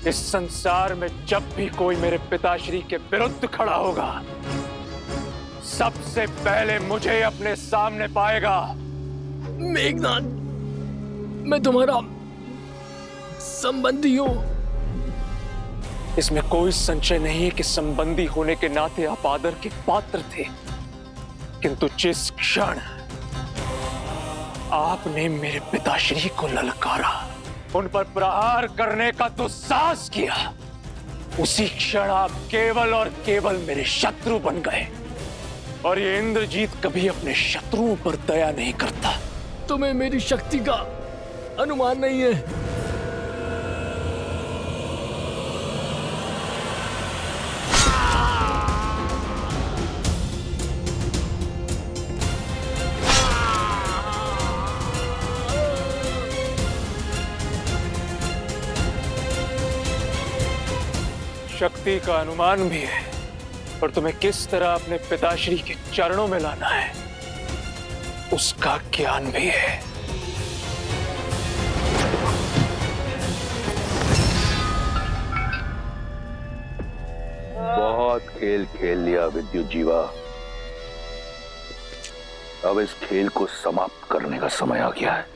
इस संसार में जब भी कोई मेरे पिताश्री के विरुद्ध खड़ा होगा, सबसे पहले मुझे अपने सामने पाएगा। मेघनाथ, मैं तुम्हारा संबंधी हूं। इसमें कोई संशय नहीं है कि संबंधी होने के नाते आप आदर के पात्र थे, किंतु जिस क्षण आपने मेरे पिताश्री को ललकारा, उन पर प्रहार करने का दुस्साहस किया, उसी क्षण आप केवल और केवल मेरे शत्रु बन गए। और ये इंद्रजीत कभी अपने शत्रुओं पर दया नहीं करता। तुम्हें मेरी शक्ति का अनुमान नहीं है। शक्ति का अनुमान भी है, और तुम्हें किस तरह अपने पिताश्री के चरणों में लाना है, उसका ज्ञान भी है। बहुत खेल खेल लिया विद्युत जीवा। अब इस खेल को समाप्त करने का समय आ गया है।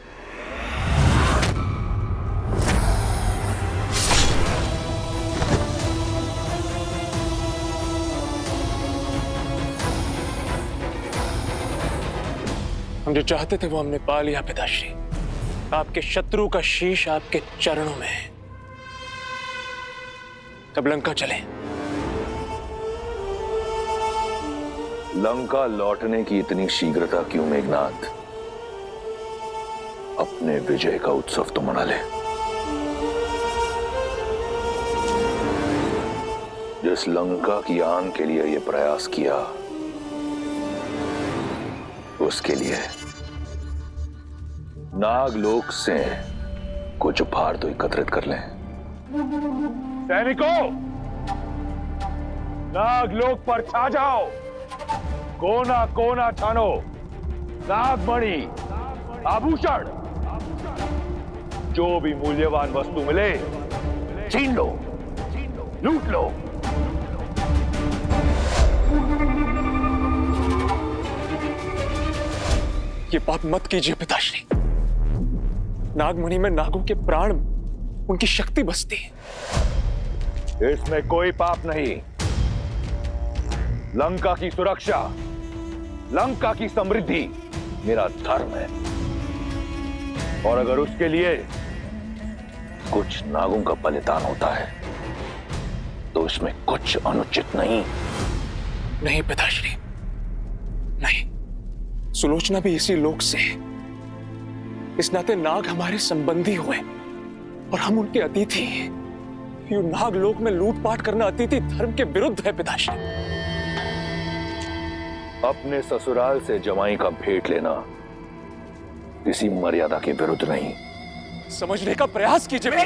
हम जो चाहते थे वो हमने पा लिया पिताश्री। आपके शत्रु का शीश आपके चरणों में है। अब लंका चले। लंका लौटने की इतनी शीघ्रता क्यों मेघनाथ? अपने विजय का उत्सव तो मना ले। जिस लंका की आन के लिए यह प्रयास किया, उसके लिए नागलोक से कुछ उपहार तो एकत्रित कर लें। सैनिकों, नागलोक पर छा जाओ, कोना कोना छानो, नागमणि, आभूषण, जो भी मूल्यवान वस्तु मिले छीन लो, लूट लो। ये पाप मत कीजिए पिताश्री। नागमणि में नागों के प्राण, उनकी शक्ति बसती है। इसमें कोई पाप नहीं। लंका की सुरक्षा, लंका की समृद्धि मेरा धर्म है, और अगर उसके लिए कुछ नागों का बलिदान होता है तो इसमें कुछ अनुचित नहीं। नहीं पिताश्री, नहीं। सुलोचना भी इसी लोक से है। इस नाते नाग हमारे संबंधी हुए और हम उनके अतिथि हैं। ये नाग लोक में लूटपाट करना अतिथि धर्म के विरुद्ध है पिताश्री। अपने ससुराल से जमाई का भेंट लेना किसी मर्यादा के विरुद्ध नहीं। समझने का प्रयास कीजिए।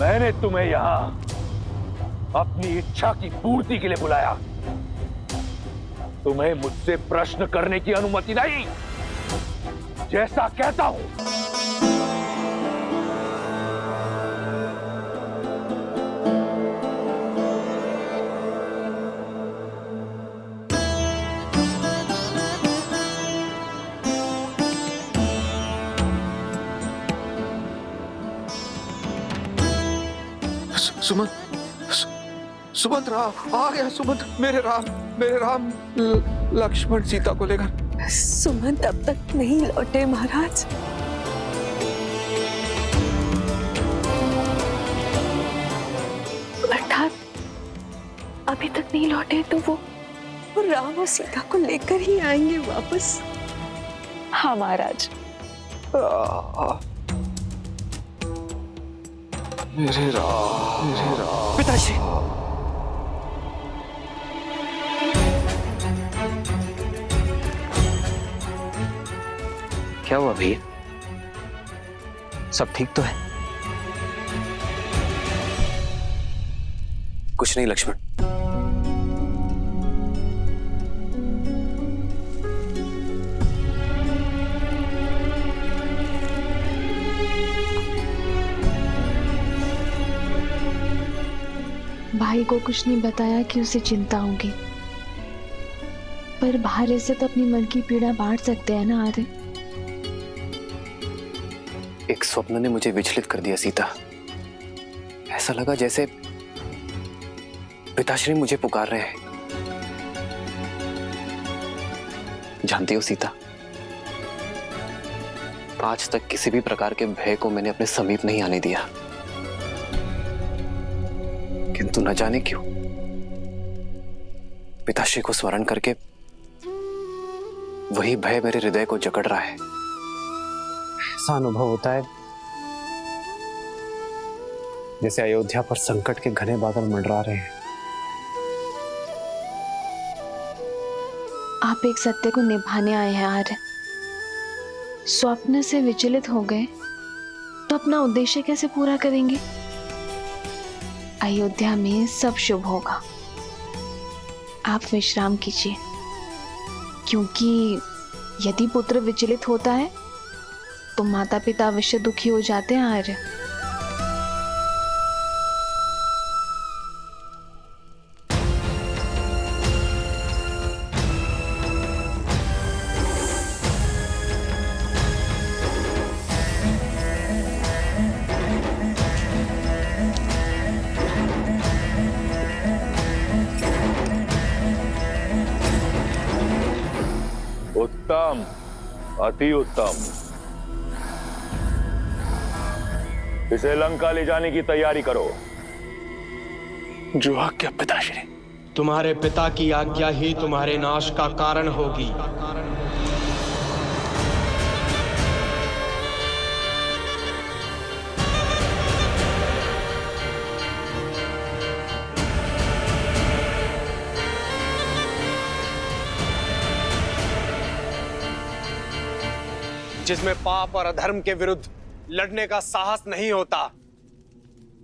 मैंने तुम्हें यहां अपनी इच्छा की पूर्ति के लिए बुलाया। तुम्हें मुझसे प्रश्न करने की अनुमति नहीं। जैसा कहता हूं। सुमंत, सुमंत राम आ गया। सुमंत, मेरे राम लक्ष्मण सीता को लेकर। सुमंत अब तक नहीं लौटे महाराज। अर्थात अभी तक नहीं लौटे तो वो राम और सीता को लेकर ही आएंगे वापस। हाँ महाराज। मेरे राम पिताश्री, क्या हुआ भैया? सब ठीक तो है? कुछ नहीं लक्ष्मण। भाई को कुछ नहीं बताया कि उसे चिंता होगी, पर बाहर से तो अपनी मन की पीड़ा बांट सकते हैं ना आर्य। एक स्वप्न ने मुझे विचलित कर दिया सीता। ऐसा लगा जैसे पिताश्री मुझे पुकार रहे हैं। जानती हो सीता, आज तक किसी भी प्रकार के भय को मैंने अपने समीप नहीं आने दिया, किंतु न जाने क्यों पिताश्री को स्मरण करके वही भय मेरे हृदय को जकड़ रहा है। ऐसा अनुभव होता है जैसे अयोध्या पर संकट के घने बादल मंडरा रहे हैं। आप एक सत्य को निभाने आए हैं आर्य। स्वप्न से विचलित हो गए तो अपना उद्देश्य कैसे पूरा करेंगे? अयोध्या में सब शुभ होगा। आप विश्राम कीजिए, क्योंकि यदि पुत्र विचलित होता है तो माता पिता अवश्य दुखी हो जाते हैं आर्य। उत्तम, अति उत्तम। इसे लंका ले जाने की तैयारी करो। जो आज्ञा पिताश्री। तुम्हारे पिता की आज्ञा ही तुम्हारे नाश का कारण होगी। जिसमें पाप और अधर्म के विरुद्ध लड़ने का साहस नहीं होता,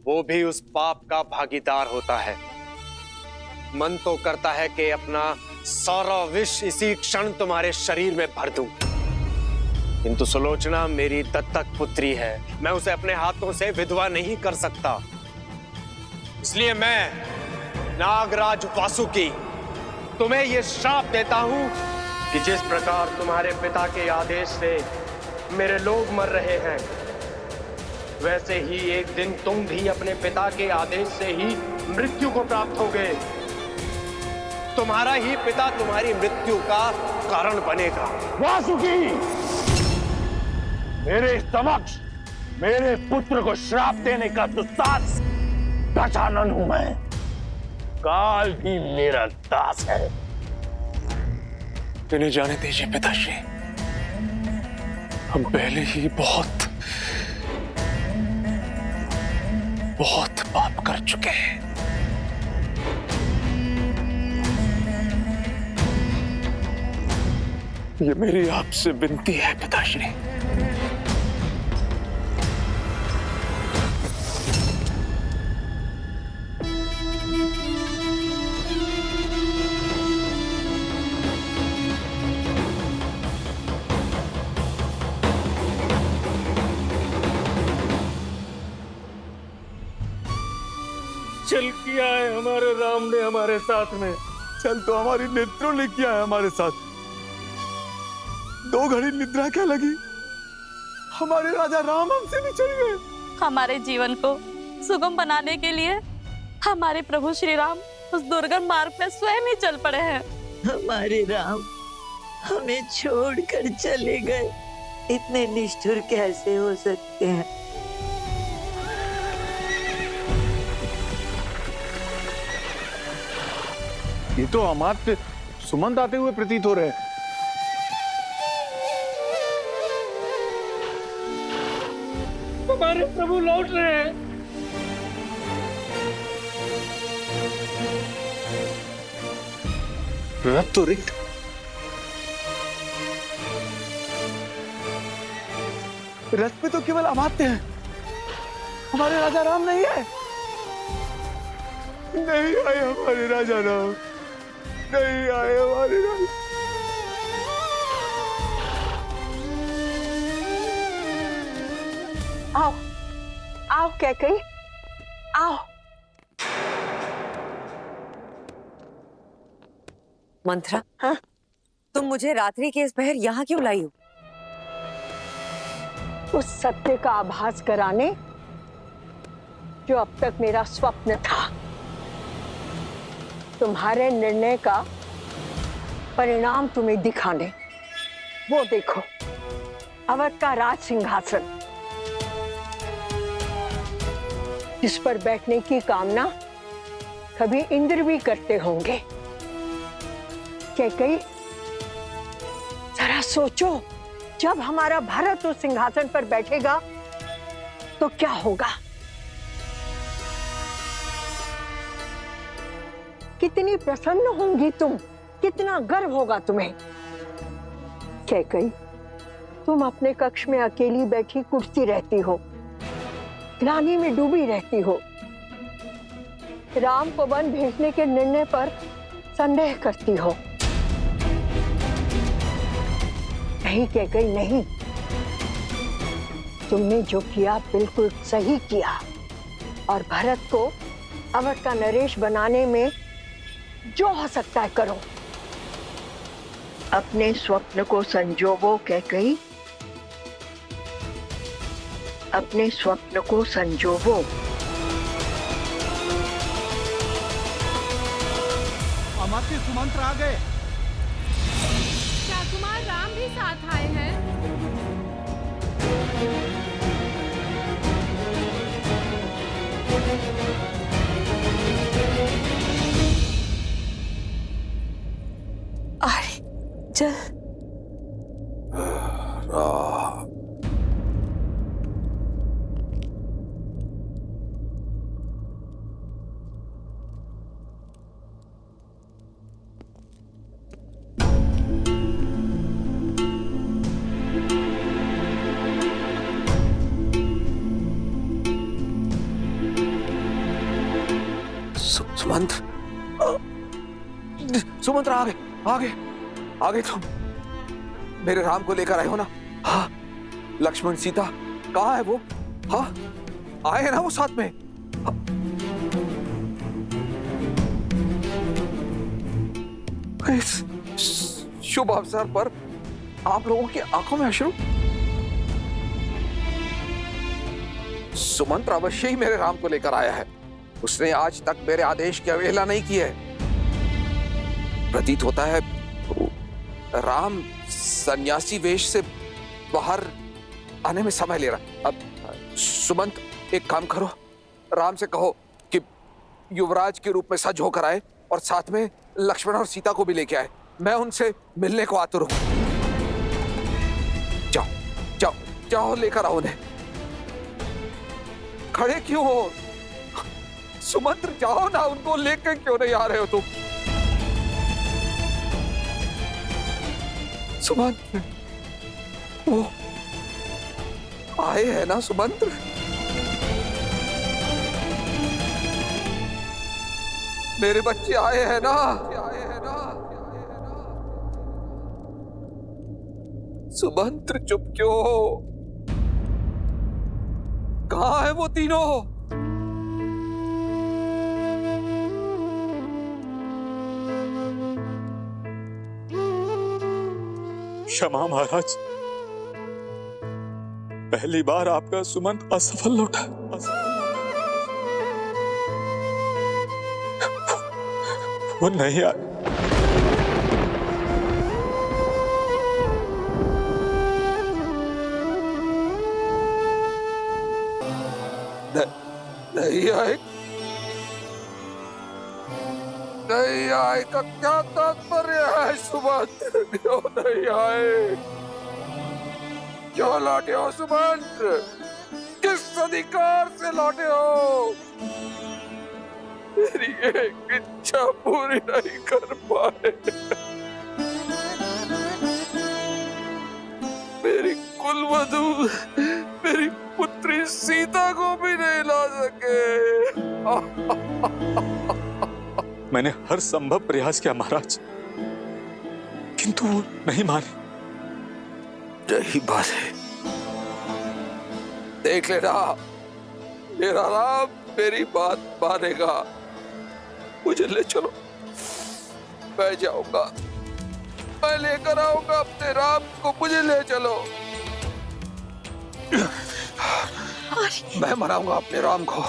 वो भी उस पाप का भागीदार होता है। मन तो करता है कि अपना सारा विष इसी क्षण तुम्हारे शरीर में भर दूं, किंतु सुलोचना मेरी दत्तक पुत्री है, मैं उसे अपने हाथों से विधवा नहीं कर सकता। इसलिए मैं नागराज वासुकी तुम्हें यह श्राप देता हूं कि जिस प्रकार तुम्हारे पिता के आदेश से मेरे लोग मर रहे हैं, वैसे ही एक दिन तुम भी अपने पिता के आदेश से ही मृत्यु को प्राप्त होगे। तुम्हारा ही पिता तुम्हारी मृत्यु का कारण बनेगा। वासुकी, मेरे समक्ष मेरे पुत्र को श्राप देने का दुस्साहस गजानन हूं मैं। काल भी मेरा दास है। इन्हें जाने दीजिए पिताश्री, हम पहले ही बहुत पाप कर चुके हैं। ये मेरी आपसे विनती है पिताश्री। चल किया है हमारे राम ने हमारे साथ में। चल तो हमारी नेत्रों ने किया है हमारे साथ। 2 घड़ी निद्रा क्या लगी, हमारे राजा राम हमसे बिछड़ गए। हमारे जीवन को सुगम बनाने के लिए हमारे प्रभु श्री राम उस दुर्गम मार्ग में स्वयं ही चल पड़े हैं। हमारे राम हमें छोड़कर चले गए, इतने निष्ठुर कैसे हो सकते हैं? ये तो अमात्य सुमंत आते हुए प्रतीत हो रहे हैं। हमारे प्रभु लौट रहे हैं। रथ तो रिक्त, रथ पे तो केवल अमात्य हैं, हमारे राजा राम नहीं है। नहीं आए हमारे राजा राम, नहीं आए हमारे राजा। आओ आओ कैकई, आओ। मंत्रा, हाँ? तुम मुझे रात्रि के इस पहर यहाँ क्यों लाई हो? उस सत्य का आभास कराने जो अब तक मेरा स्वप्न था। तुम्हारे निर्णय का परिणाम तुम्हें दिखाने। वो देखो, अवध का राज सिंहासन, जिस पर बैठने की कामना कभी इंद्र भी करते होंगे। कैकेयी, जरा सोचो, जब हमारा भरत उस सिंहासन पर बैठेगा तो क्या होगा? कितनी प्रसन्न होंगी तुम, कितना गर्व होगा तुम्हें। कैकेयी, तुम अपने कक्ष में अकेली बैठी कुर्सी रहती हो, ग्लानि में डूबी रहती हो, राम को वन भेजने के निर्णय पर संदेह करती हो। नहीं कैकेयी, नहीं, तुमने जो किया बिल्कुल सही किया और भरत को अवध का नरेश बनाने में जो हो सकता है करो। अपने स्वप्न को संजोवो कैकेयी, अपने स्वप्न को संजोवो। अमात्य सुमंत्र आ गए। क्या कुमार राम भी साथ आए हैं? अरे चल। सुमंत्र, सुमंत्र आ गए, आ गए, आ गए तुम। मेरे राम को लेकर आए हो ना? हाँ। लक्ष्मण सीता कहाँ है वो? हाँ, आए हैं ना वो साथ में? हाँ। इस शुभ अवसर पर आप लोगों की आंखों में अश्रु? सुमंत्र अवश्य ही मेरे राम को लेकर आया है। उसने आज तक मेरे आदेश की अवहेलना नहीं की है। प्रतीत होता है राम सन्यासी वेश से बाहर आने में समय ले रहा। अब सुमंत, एक काम करो, राम से कहो कि युवराज के रूप में सज होकर आए और साथ में लक्ष्मण और सीता को भी लेके आए। मैं उनसे मिलने को आतुर हूं। जाओ जाओ जाओ, लेकर आओ उन्हें। खड़े क्यों हो सुमंत्र? जाओ ना, उनको लेकर क्यों नहीं आ रहे हो तुम? सुमंत्र, वो आए हैं ना सुमंत्र? मेरे बच्चे आए हैं ना? सुमंत्र, चुप क्यों हो? कहां है वो तीनों? क्षमा महाराज, पहली बार आपका सुमंत असफल लौटा। वो नहीं आया। नहीं आए? नहीं आए का क्या तात्पर्य है सुमंत्र? क्यों नहीं आए? क्यों लौटे हो सुमंत्र? किस अधिकार से लौटे हो? मेरी एक इच्छा पूरी नहीं कर पाए। मेरी कुलवधू, मेरी पुत्री सीता को भी नहीं ला सके। मैंने हर संभव प्रयास किया महाराज, किंतु वो नहीं माने। यही बात है। देख लेना, मेरा राम मेरी बात मानेगा। मुझे ले चलो, मैं जाऊंगा, मैं लेकर आऊंगा अपने राम को, मुझे ले चलो। मैं मनाऊंगा अपने राम को,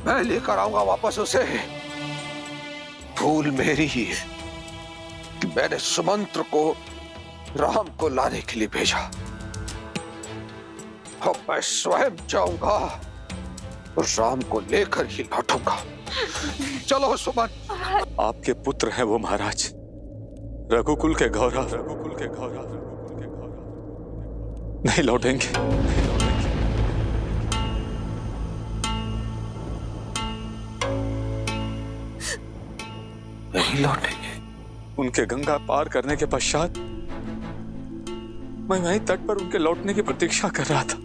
मैं लेकर आऊंगा वापस उसे। भूल मेरी ही है कि मैंने सुमंत्र को राम को लाने के लिए भेजा। अब मैं स्वयं जाऊंगा और राम को लेकर ही लौटूंगा। चलो सुमन। आपके पुत्र हैं वो महाराज, रघुकुल के गौरव, रघुकुल के गौरव, नहीं लौटेंगे, नहीं लौटेंगे। उनके गंगा पार करने के पश्चात मैं वहीं तट पर उनके लौटने की प्रतीक्षा कर रहा था।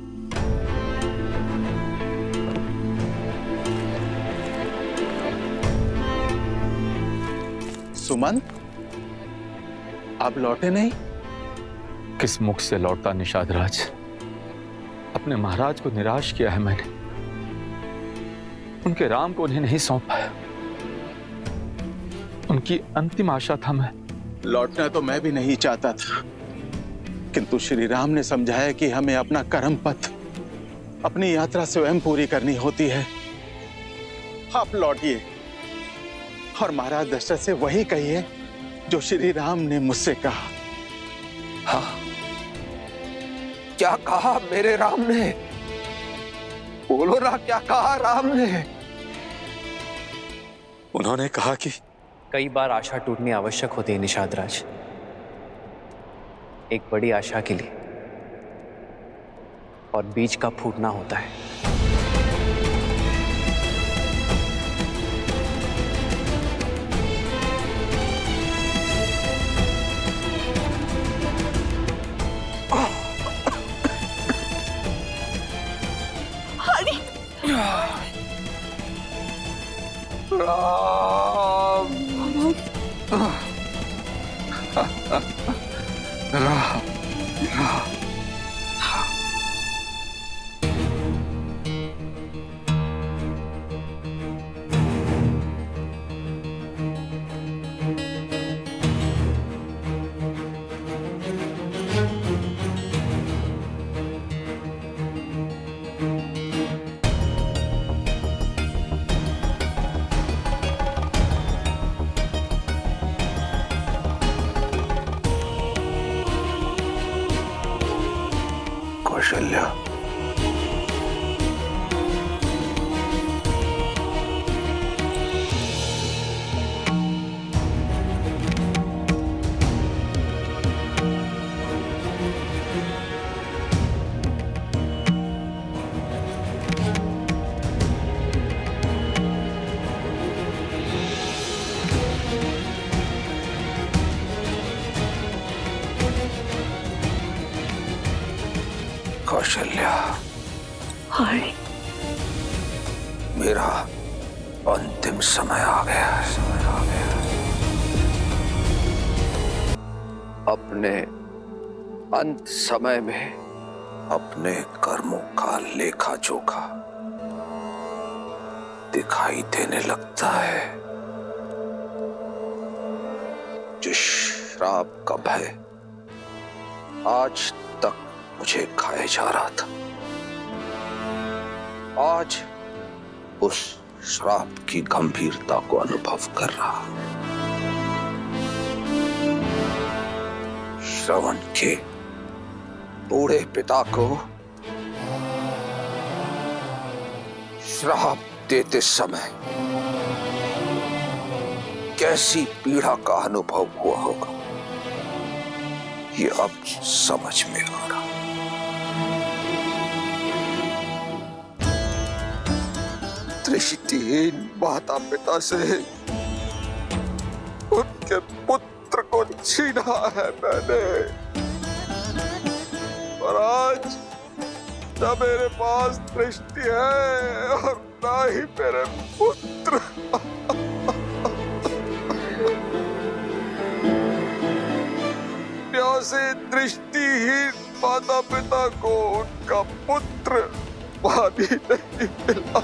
सुमन, आप लौटे नहीं? किस मुख से लौटता निषाद राज? अपने महाराज को निराश किया है मैंने, उनके राम को उन्हें नहीं सौंप पाया। उनकी अंतिम आशा था मैं। लौटना तो मैं भी नहीं चाहता था, किंतु श्री राम ने समझाया कि हमें अपना कर्म पथ, अपनी यात्रा स्वयं पूरी करनी होती है। आप लौटिए और महाराज दशरथ से वही कहिए जो श्री राम ने मुझसे कहा। हाँ, क्या कहा मेरे राम ने? बोलो ना, क्या कहा राम ने? उन्होंने कहा कि कई बार आशा टूटनी आवश्यक होती है निषाद राज, एक बड़ी आशा के लिए, और बीज का फूटना होता है। कौशल्या, कौशल्या, मेरा अंतिम समय आ गया है। अपने अंत समय में अपने कर्मों का लेखा जोखा दिखाई देने लगता है। जिस श्राप का भय आज तक मुझे खाए जा रहा था, आज उस श्राप की गंभीरता को अनुभव कर रहा। श्रवण के बूढ़े पिता को श्राप देते समय कैसी पीड़ा का अनुभव हुआ होगा, ये अब समझ में आ रहा। दृष्टिहीन माता पिता से उनके पुत्र को छीना है मैंने, और आज न मेरे पास दृष्टि है और ना ही मेरे पुत्र। न्यासे दृष्टिहीन माता पिता को उनका पुत्र पानी नहीं मिला।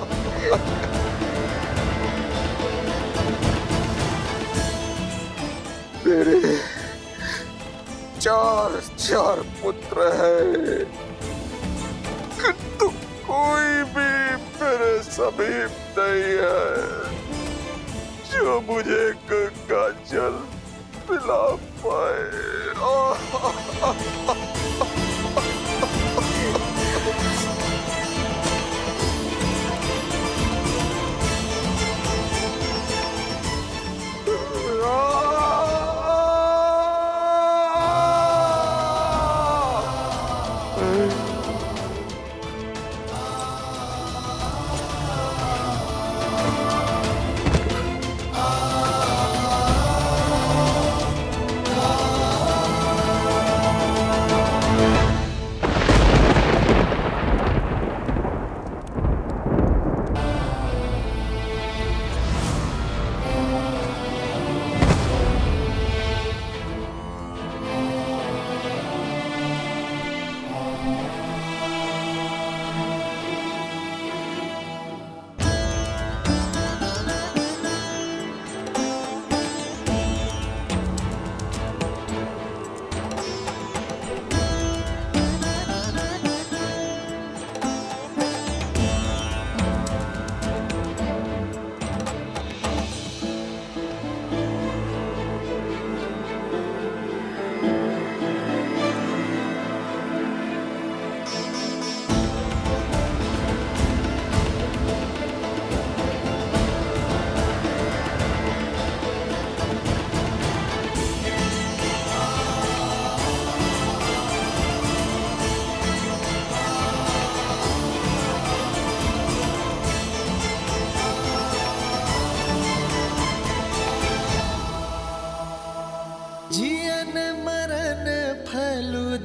चार पुत्र है, किंतु कोई भी मेरे समीप नहीं है जो मुझे गंगा जल पिला पाए।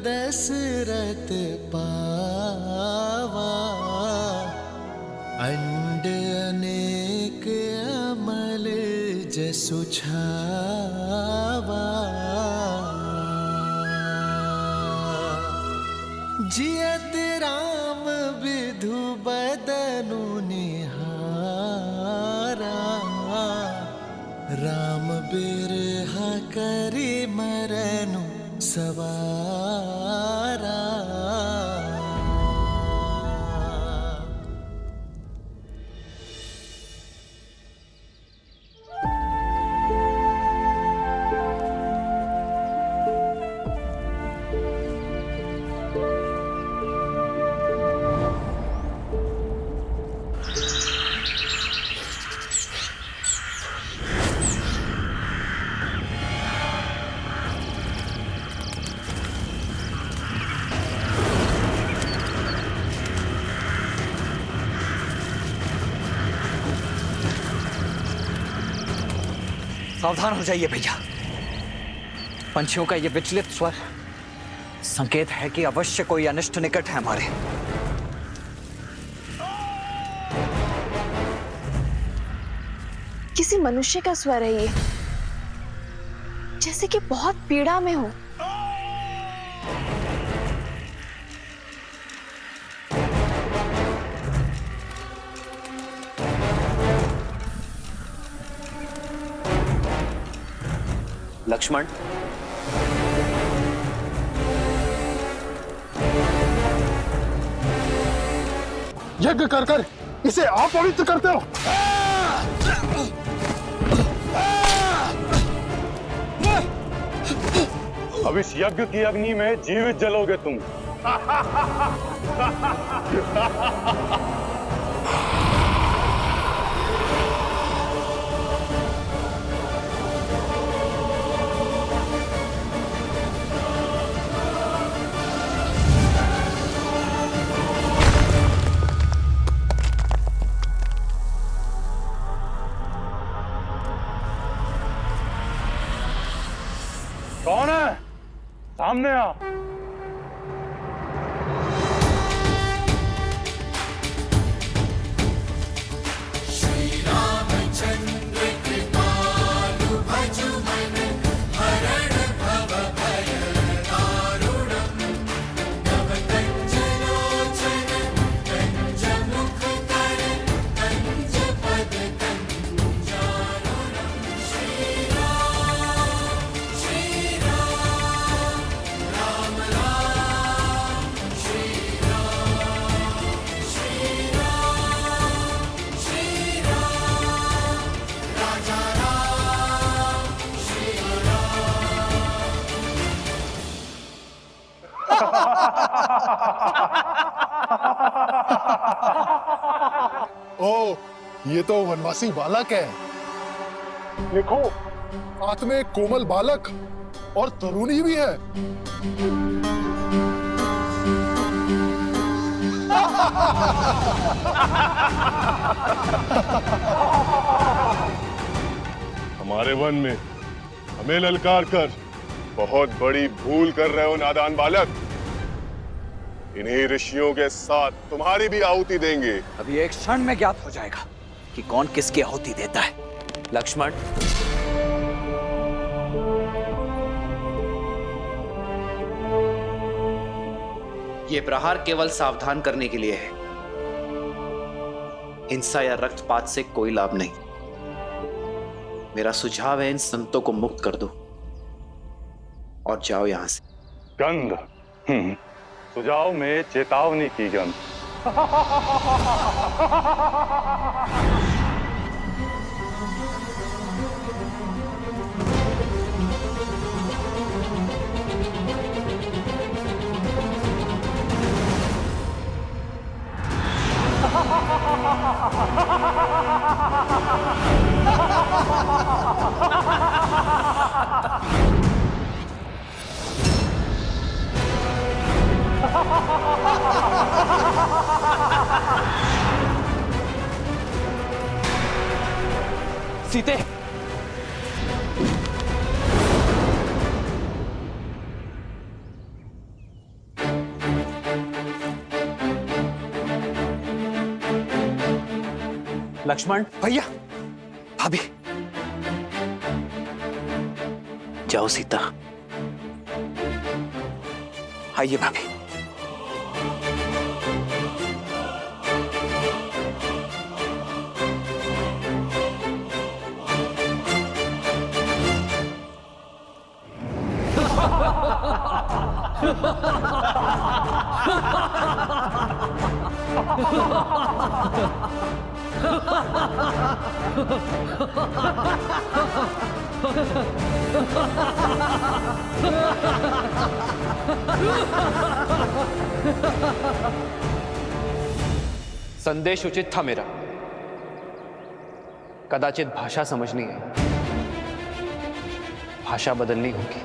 दशरथ पावा, अंड अनेक अमल जसु छावा। जियत राम विधु बदनु निहारा, राम बिरहा करि मरनु सवारा। सावधान हो जाइए भैया, पंछियों का ये विचलित स्वर संकेत है कि अवश्य कोई अनिष्ट निकट है हमारे। किसी मनुष्य का स्वर है ये, जैसे कि बहुत पीड़ा में हो। लक्ष्मण, यज्ञ कर कर इसे अपवित्र करते हो। अब इस यज्ञ की अग्नि में जीवित जलोगे तुम। कौन है? सामने आ। ओ, ये तो वनवासी बालक है। देखो, साथ में एक कोमल बालक और तरुणी भी है। हमारे वन में हमें ललकार कर बहुत बड़ी भूल कर रहे हो नादान बालक। इन्हीं ऋषियों के साथ तुम्हारी भी आहुति देंगे। अभी एक क्षण में ज्ञात हो जाएगा कि कौन किसकी आहुति देता है। लक्ष्मण, ये प्रहार केवल सावधान करने के लिए है। हिंसा या रक्तपात से कोई लाभ नहीं। मेरा सुझाव है इन संतों को मुक्त कर दो और जाओ यहां से। गंध, सुझाव में चेतावनी की गंध। सीते, लक्ष्मण, भैया, भाभी, जाओ सीता। आइए भाभी। संदेश उचित था मेरा। कदाचित भाषा समझनी है, भाषा बदलनी होगी।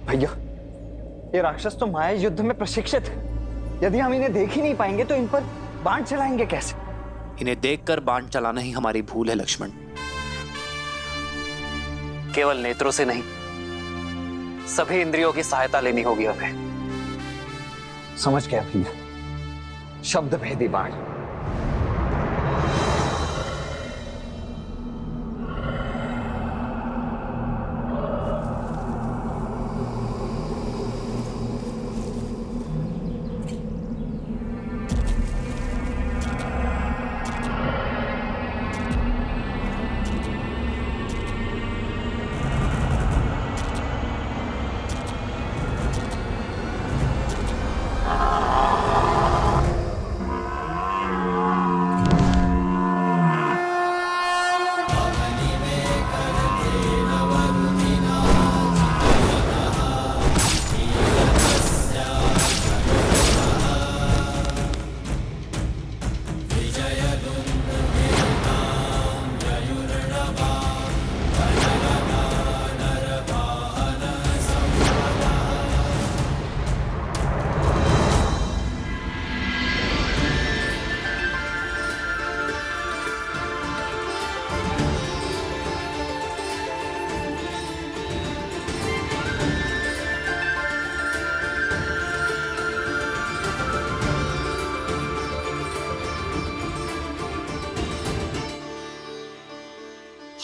भैया, ये राक्षस तो माया युद्ध में प्रशिक्षित है। यदि हम इन्हें देख ही नहीं पाएंगे तो इन पर बाण चलाएंगे कैसे? इन्हें देखकर बाण चलाना ही हमारी भूल है लक्ष्मण। केवल नेत्रों से नहीं, सभी इंद्रियों की सहायता लेनी होगी हमें। समझ गया भैया, शब्द भेदी बाण।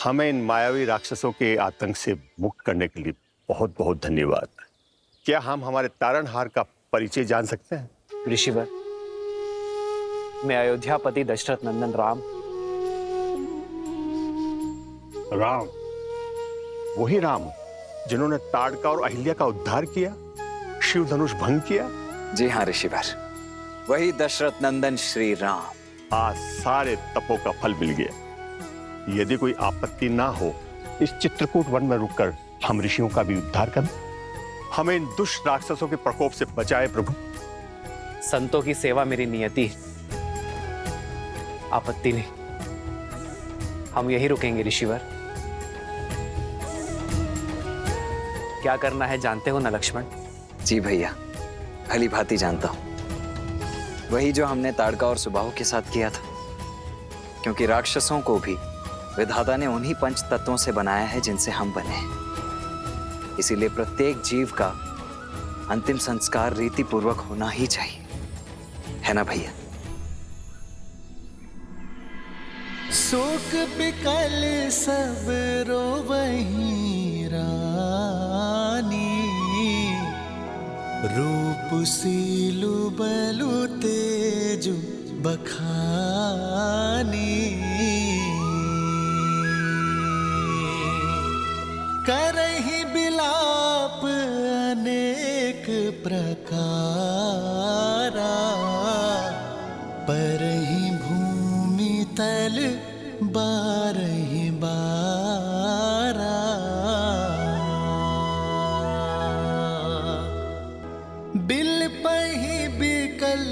हमें इन मायावी राक्षसों के आतंक से मुक्त करने के लिए बहुत बहुत धन्यवाद। क्या हम हमारे तारणहार का परिचय जान सकते हैं? ऋषिवर, मैं अयोध्यापति दशरथ नंदन राम। राम, वही राम जिन्होंने ताड़का और अहिल्या का उद्धार किया, शिव धनुष भंग किया? जी हाँ ऋषिवर, वही दशरथ नंदन श्री राम। आज सारे तपों का फल मिल गया। यदि कोई आपत्ति ना हो, इस चित्रकूट वन में रुककर हम ऋषियों का भी उद्धार करें। हमें इन दुष्ट राक्षसों के प्रकोप से बचाए प्रभु। संतों की सेवा मेरी नियति है, आपत्ति नहीं। हम यही रुकेंगे ऋषिवर। क्या करना है जानते हो ना लक्ष्मण? जी भैया, भली भांति जानता हूँ। वही जो हमने ताड़का और सुबाहु के साथ किया था, क्योंकि राक्षसों को भी विधाता ने उन्हीं पंच तत्वों से बनाया है जिनसे हम बने हैं। इसीलिए प्रत्येक जीव का अंतिम संस्कार रीति पूर्वक होना ही चाहिए, है ना भैया? शोक बिकल सब रोवहीं रानी, रूप सीलु बलु तेजु बखानी, करहि बिलाप अनेक प्रकारा, परहि भूमि तल बारहि बारा, बिल पहि बिकल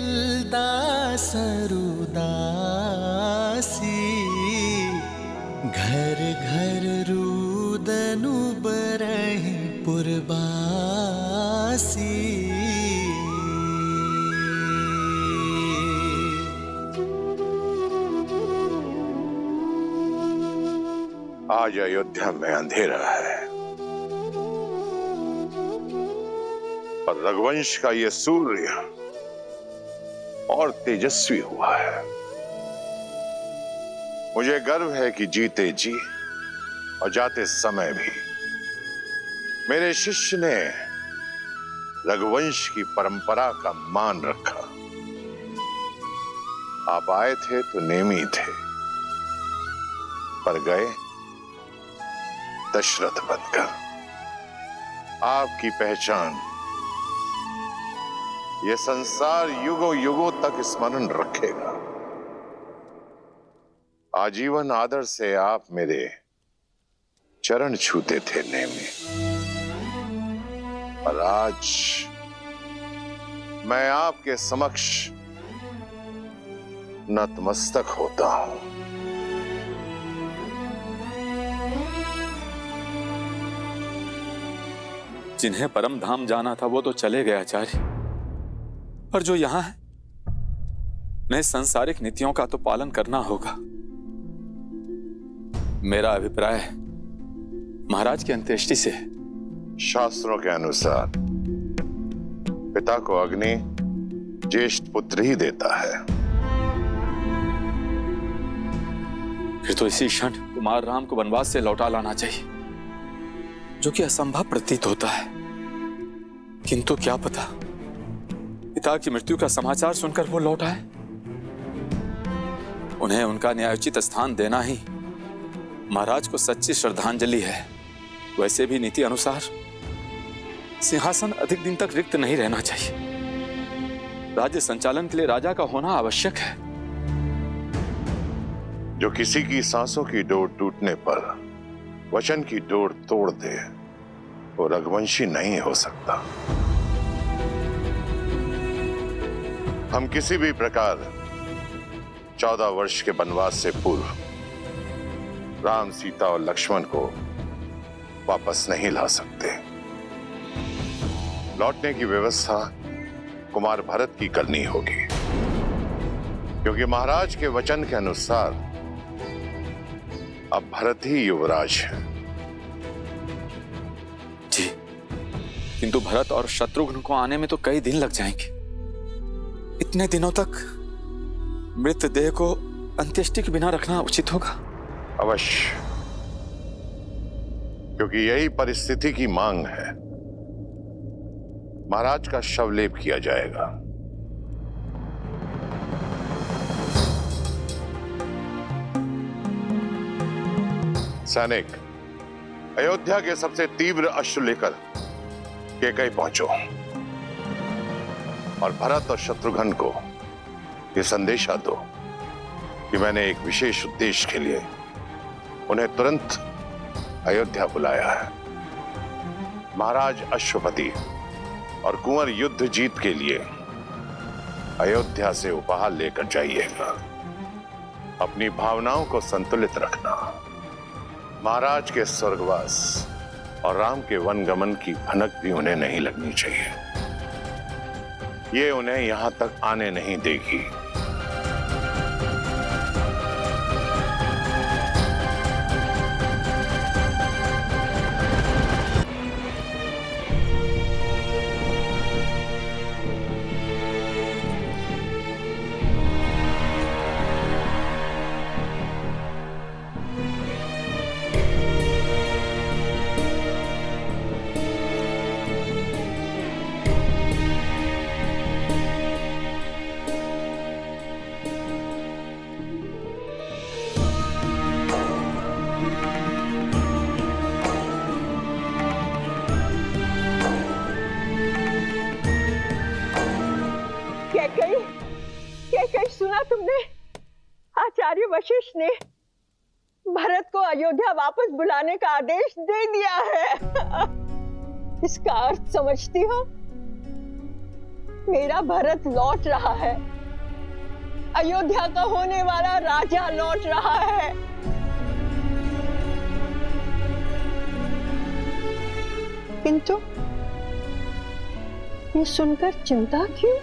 दासरु दासी, घर घर रुदनु बरहि पुरबासी। आज अयोध्या में अंधेरा है और रघुवंश का ये सूर्य और तेजस्वी हुआ है। मुझे गर्व है कि जीते जी और जाते समय भी मेरे शिष्य ने रघुवंश की परंपरा का मान रखा। आप आए थे तो नेमी थे, पर गए दशरथ बनकर। आपकी पहचान यह संसार युगों युगों तक स्मरण रखेगा। आजीवन आदर से आप मेरे चरण छूते थे नेमी, और आज मैं आपके समक्ष नतमस्तक होता हूं। जिन्हें परम धाम जाना था वो तो चले गए आचार्य, पर जो यहां है उन्हें सांसारिक नीतियों का तो पालन करना होगा। मेरा अभिप्राय है महाराज की अंत्येष्टि से शास्त्रों के अनुसार पिता को अग्नि ज्येष्ठ पुत्र ही देता है। फिर तो इसी क्षण कुमार राम को वनवास से लौटा लाना चाहिए, जो कि असंभव प्रतीत होता है। किंतु क्या पता पिता की मृत्यु का समाचार सुनकर वो लौट आए। उन्हें उनका न्यायोचित स्थान देना ही महाराज को सच्ची श्रद्धांजलि है। वैसे भी नीति अनुसार सिंहासन अधिक दिन तक रिक्त नहीं रहना चाहिए। राज्य संचालन के लिए राजा का होना आवश्यक है। जो किसी की सांसों की डोर टूटने पर वचन की डोर तोड़ दे, वो रघुवंशी नहीं हो सकता। हम किसी भी प्रकार 14 वर्ष के वनवास से पूर्व राम, सीता और लक्ष्मण को वापस नहीं ला सकते। लौटने की व्यवस्था कुमार भरत की करनी होगी, क्योंकि महाराज के वचन के अनुसार अब भरत ही युवराज है। जी, किंतु भरत और शत्रुघ्न को आने में तो कई दिन लग जाएंगे। इतने दिनों तक मृतदेह को अंत्येष्टि के बिना रखना उचित होगा। अवश्य, क्योंकि यही परिस्थिति की मांग है। महाराज का शवलेप किया जाएगा। सैनिक, अयोध्या के सबसे तीव्र अश्रु लेकर कैकेयी पहुंचो और भरत और शत्रुघ्न को यह संदेशा दो कि मैंने एक विशेष उद्देश्य के लिए उन्हें तुरंत अयोध्या बुलाया है। महाराज अश्वपति और कुंवर युद्ध जीत के लिए अयोध्या से उपहार लेकर जाइएगा। अपनी भावनाओं को संतुलित रखना। महाराज के स्वर्गवास और राम के वनगमन की भनक भी उन्हें नहीं लगनी चाहिए। ये उन्हें यहां तक आने नहीं देगी। कैकेयी, सुना तुमने? आचार्य वशिष्ठ ने भरत को अयोध्या वापस बुलाने का आदेश दे दिया है। इसका अर्थ समझती हो? मेरा भरत लौट रहा है। अयोध्या का होने वाला राजा लौट रहा है। किंतु ये सुनकर चिंता क्यों?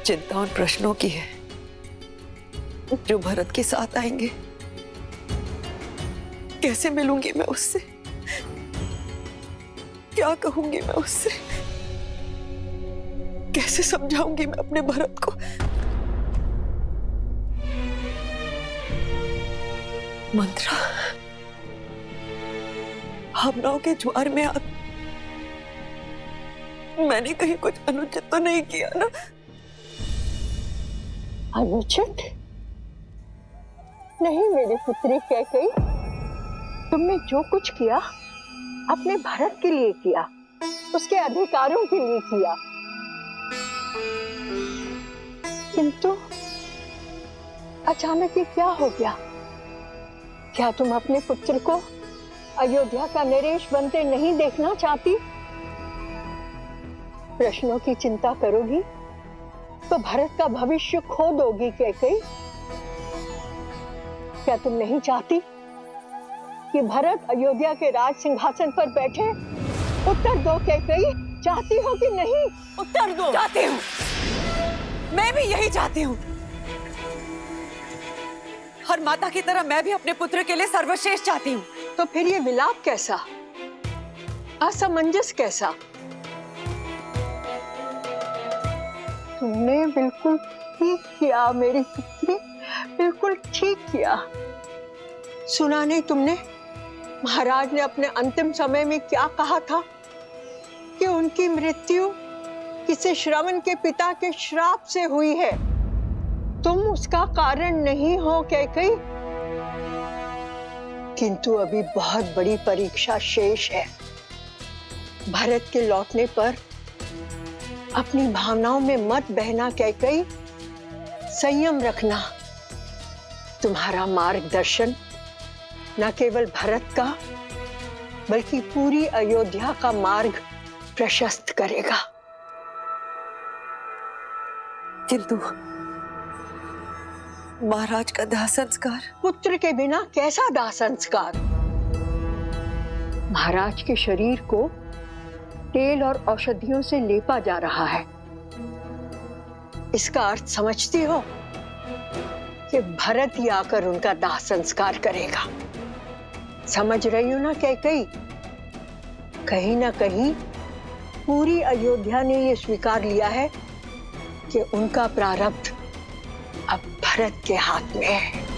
चिंता उन प्रश्नों की है जो भरत के साथ आएंगे। कैसे मिलूंगी मैं उससे? क्या कहूंगी मैं उससे? कैसे समझाऊंगी मैं अपने भरत को? मंत्रा, भावनाओं के ज्वार में मैंने कहीं कुछ अनुचित तो नहीं किया ना? अनुचित? नहीं मेरी पुत्री कैकेयी, तुमने जो कुछ किया अपने भरत के लिए किया, उसके अधिकारों के लिए किया। किंतु अचानक ये क्या हो गया? क्या तुम अपने पुत्र को अयोध्या का नरेश बनते नहीं देखना चाहती? प्रश्नों की चिंता करोगी तो भरत का भविष्य खो दोगी कैकेयी। क्या तुम नहीं चाहती कि भरत अयोध्या के राज सिंहासन पर बैठे? उत्तर दो कैकेयी, चाहती हो कि नहीं? उत्तर दो। चाहती हूँ, मैं भी यही चाहती हूँ। हर माता की तरह मैं भी अपने पुत्र के लिए सर्वश्रेष्ठ चाहती हूँ। तो फिर ये विलाप कैसा? असमंजस कैसा? तुमने बिल्कुल ठीक किया मेरी पुत्री, बिल्कुल ठीक किया। सुना नहीं तुमने महाराज ने अपने अंतिम समय में क्या कहा था? कि उनकी मृत्यु किसी श्रवण के पिता के श्राप से हुई है। तुम उसका कारण नहीं हो कैकेयी। किंतु अभी बहुत बड़ी परीक्षा शेष है। भरत के लौटने पर अपनी भावनाओं में मत बहना कैकेयी, संयम रखना। तुम्हारा मार्गदर्शन न केवल भरत का बल्कि पूरी अयोध्या का मार्ग प्रशस्त करेगा। किंतु महाराज का दाह संस्कार? पुत्र के बिना कैसा दाह संस्कार? महाराज के शरीर को तेल और औषधियों से लेपा जा रहा है। इसका अर्थ समझती हो? कि भरत ही आकर उनका दाह संस्कार करेगा। समझ रही हो ना कैकेयी? कहीं ना कहीं पूरी अयोध्या ने यह स्वीकार लिया है कि उनका प्रारब्ध अब भरत के हाथ में है।